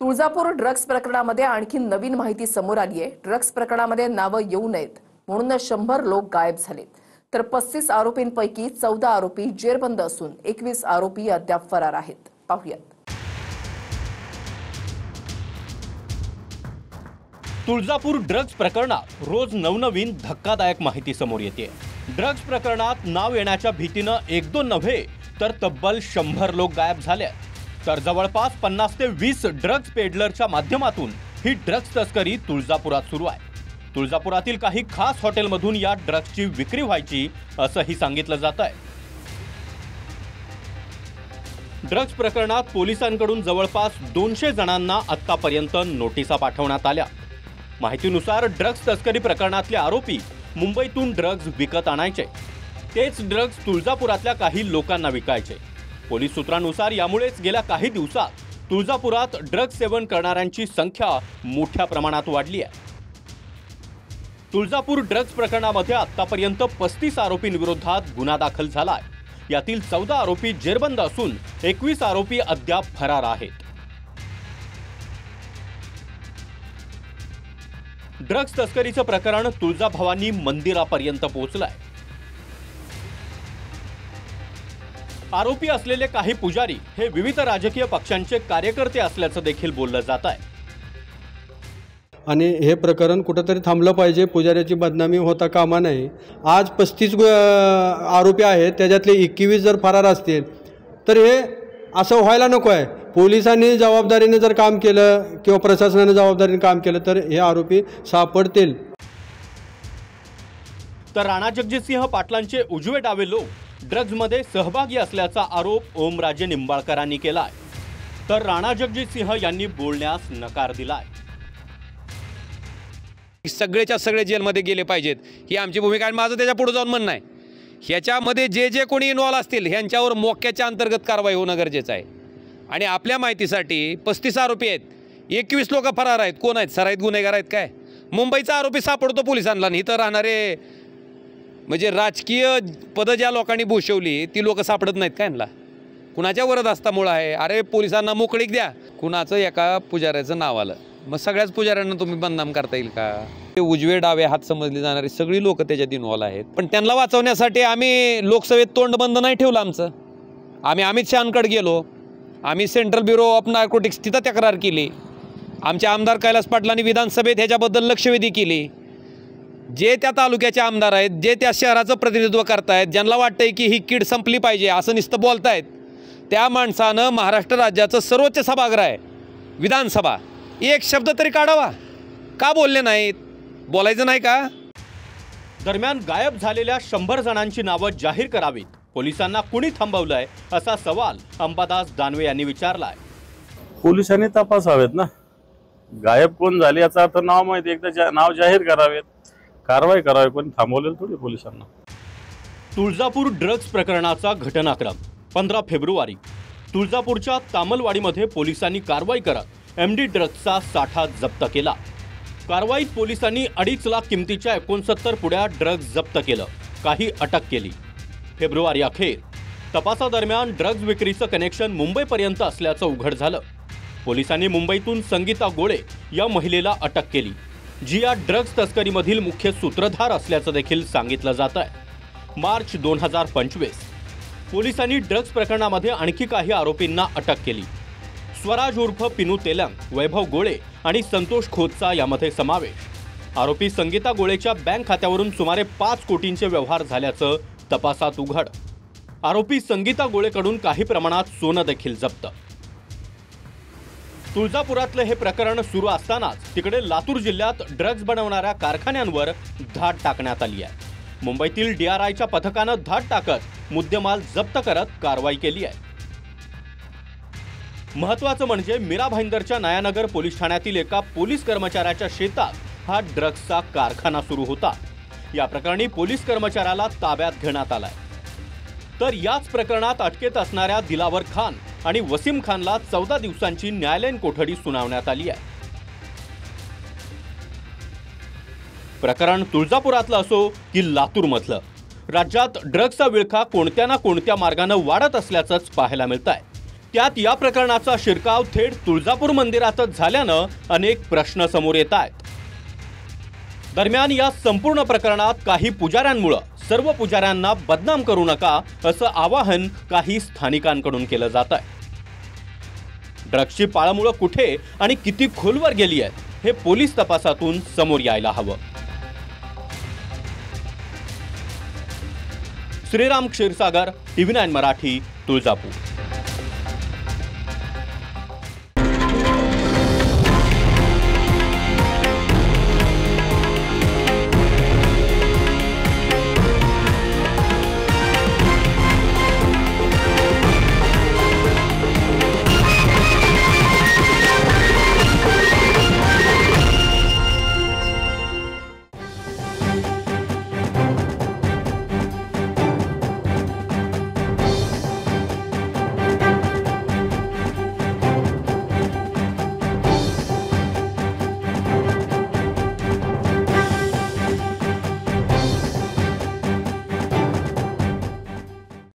Tuljapur drugs प्रकरणामध्ये आणखी नवीन माहिती समोर आली आहे। ड्रग्ज प्रकरणामध्ये नावं येऊ नयेत म्हणून 100 लोक गायब झालेत, तर 35 आरोपींपैकी 14 आरोपी जेरबंद असून 21 आरोपी अद्याप फरार आहेत। पाहूयात। तुळजापूर ड्रग्ज प्रकरणात रोज नवनवीन धक्कादायक माहिती समोर येते। ड्रग्ज प्रकरणात नाव येण्याच्या भीतीने 1-2 नव्हे तर तब्बल 100 लोक गायब झाले, तर जवळपास 50 ते 20 ड्रग्ज पेडलरच्या माध्यमातून ही ड्रग्ज तस्करी तुळजापुरात सुरू आहे। तुळजापुरातील काही खास हॉटेलमधून या ड्रग्जची विक्री व्हायची असंही सांगितलं जात आहे। ड्रग्ज प्रकरणात पोलिसांकडून जवळपास 200 जणांना आतापर्यंत नोटिसा पाठवण्यात आल्या। माहितीनुसार ड्रग्ज तस्करी प्रकरणातले आरोपी मुंबईतून ड्रग्ज विकत आणायचे, तेच ड्रग्ज तुळजापुरातल्या काही लोकांना विकायचे। पोलीस सूत्रांनुसार यामुळेच गेल्या काही दिवसात तुळजापुरात ड्रग्ज सेवन करणाऱ्यांची संख्या मोठ्या प्रमाणात वाढली आहे। तुळजापूर ड्रग्ज प्रकरणामध्ये आतापर्यंत 35 आरोपींविरोधात गुन्हा दाखल झालाय। यातील 14 आरोपी जेरबंद असून 21 आरोपी अद्याप फरार आहेत। ड्रग्ज तस्करीचं प्रकरण तुळजाभवानी मंदिरापर्यंत पोहोचलंय। आरोपी असलेले काही पुजारी हे विविध राजकीय पक्षांचे कार्यकर्ते असल्याचं देखील बोललं जात आहे। आणि हे प्रकरण कुठेतरी थांबलं पाहिजे, पुजाऱ्याची बदनामी होता कामा नये। आज 35 आरोपी आहेत, त्याच्यातले 21 जर फरार असतील तर हे असं व्हायला नको आहे। पोलिसांनी जबाबदारीने जर काम केलं किंवा प्रशासनाने जबाबदारीने काम केलं तर हे आरोपी सापडतील। तर राणा जगजितसिंह पाटलांचे उजवे डावे लोक ड्रग्जमध्ये सहभागी असल्याचा आरोप ओमराजे निंबाळकरांनी केलाय, तर राणा जगजितसिंह यांनी बोलण्यास नकार दिलाय। सगळेच्या सगळे जेलमध्ये गेले पाहिजेत ही आमची भूमिका आहे। माझं त्याच्या पुढे जाऊन म्हणणं आहे, ह्याच्यामध्ये जे कोणी इन्व्हॉल्व असतील ह्यांच्यावर मोक्याच्या अंतर्गत कारवाई होणं गरजेचं आहे। आणि आपल्या माहितीसाठी 35 आरोपी आहेत, 21 लोक फरार आहेत। कोण आहेत? सराईत गुन्हेगार आहेत काय? मुंबईचा आरोपी सापडतो पोलिसांना, आणि इथं राहणारे म्हणजे राजकीय पदं ज्या लोकांनी भूषवली ती लोक सापडत नाहीत काय? यांना कुणाच्या वरदहस्तामुळे आहे? अरे पोलिसांना मोकळीक द्या। कुणाचं एका पुजाऱ्याचं नाव आलं, मग सगळ्याच पुजाऱ्यांना तुम्ही बदनाम करता येईल का? ते उजवे डावे हात समजले जाणारी सगळी लोक त्याच्यात इन्व्हॉल्व आहेत, पण त्यांना वाचवण्यासाठी आम्ही लोकसभेत तोंड बंद नाही ठेवलं आमचं। आम्ही अमित शहांकडे गेलो, आम्ही सेंट्रल ब्युरो ऑफ नार्कोटिक्स तिथं तक्रार केली। आमचे आमदार कैलास पाटलांनी विधानसभेत ह्याच्याबद्दल लक्षवेधी केली। जे त्या तालुक्याचे आमदार आहेत, जे त्या शहराचं प्रतिनिधित्व करतायत, ज्यांना वाटतंय की ही कीड संपली पाहिजे असं नुसतं बोलतायत, त्या माणसानं महाराष्ट्र राज्याचं सर्वोच्च सभागृह आहे विधानसभा, एक शब्द तरी काढावा। का बोलले नाहीत? बोलायचं नाही का? दरम्यान गायब झालेल्या 100 जणांची नावं जाहीर करावीत, पोलिसांना कुणी थांबवलंय असा सवाल अंबादास दानवे यांनी विचारलाय। पोलिसांनी तपासावेत ना, गायब कोण झाले याचा अर्थ नाव माहिती, एकदा नाव जाहीर करावेत, कारवाई करावी, पण थांबवलेलं थोडी पोलिसांना। तुळजापूर ड्रग्ज प्रकरणाचा घटनाक्रम 15 फेब्रुवारी तुळजापूरच्या तामलवाडीमध्ये पोलिसांनी कारवाई करत MD ड्रग्जचा साठा जप्त केला। कारवाईत पोलिसांनी 2.5 लाख किमतीच्या 69 पुड्या ड्रग्ज जप्त केलं, काही अटक केली। फेब्रुवारी अखेर तपासादरम्यान ड्रग्ज विक्रीचं कनेक्शन मुंबईपर्यंत असल्याचं उघड झालं। पोलिसांनी मुंबईतून संगीता गोळे या महिलेला अटक केली, जी या ड्रग्ज तस्करीमधील मुख्य सूत्रधार असल्याचं देखील सांगितलं जात आहे। मार्च 2025 पोलिसांनी ड्रग्ज प्रकरणामध्ये आणखी काही आरोपींना अटक केली। स्वराज उर्फ पिनू तेलंग, वैभव गोळे आणि संतोष खोतचा यामध्ये समावेश। आरोपी संगीता गोळेच्या बँक खात्यावरून सुमारे 5 कोटींचे व्यवहार झाल्याचं तपासात उघड। आरोपी संगीता गोळेकडून काही प्रमाणात सोनं देखील जप्त। तुळजापुरातलं हे प्रकरण सुरू असतानाच तिकडे लातूर जिल्ह्यात ड्रग्ज बनवणाऱ्या कारखान्यांवर धाड टाकण्यात आली आहे। मुंबईतील DRIच्या पथकानं धाड टाकत मुद्देमाल जप्त करत कारवाई केली आहे। महत्त्वाचं म्हणजे मीरा भाईंदरच्या नयानगर पोलीस ठाण्यातील एका पोलीस कर्मचाऱ्याच्या शेतात हा ड्रग्जचा कारखाना सुरू होता। या प्रकरणी पोलीस कर्मचाऱ्याला ताब्यात घेण्यात आलाय, तर याच प्रकरणात अटकेत असणाऱ्या दिलावर खान आणि वसीम खानला 14 दिवसांची न्यायालयीन कोठडी सुनावण्यात आली आहे। प्रकरण तुळजापुरातलं असो की लातूरमधलं, राज्यात ड्रग्जचा विळखा कोणत्या ना कोणत्या मार्गाने वाढत असल्याचंच पाहायला मिळतंय। त्यात या प्रकरणाचा शिरकाव थेट तुळजापूर मंदिरातच झाल्यानं अनेक प्रश्न समोर येत आहेत। दरम्यान या संपूर्ण प्रकरणात काही पुजाऱ्यांमुळे सर्व पुजाऱ्यांना बदनाम करू नका असं आवाहन काही स्थानिकांकडून केलं जात आहे। ड्रग्सची पाळंमुळं कुठे आणि किती खोलवर गेली आहेत हे पोलीस तपासातून समोर यायला हवं। श्रीराम क्षीरसागर, TV9 मराठी, तुळजापूर।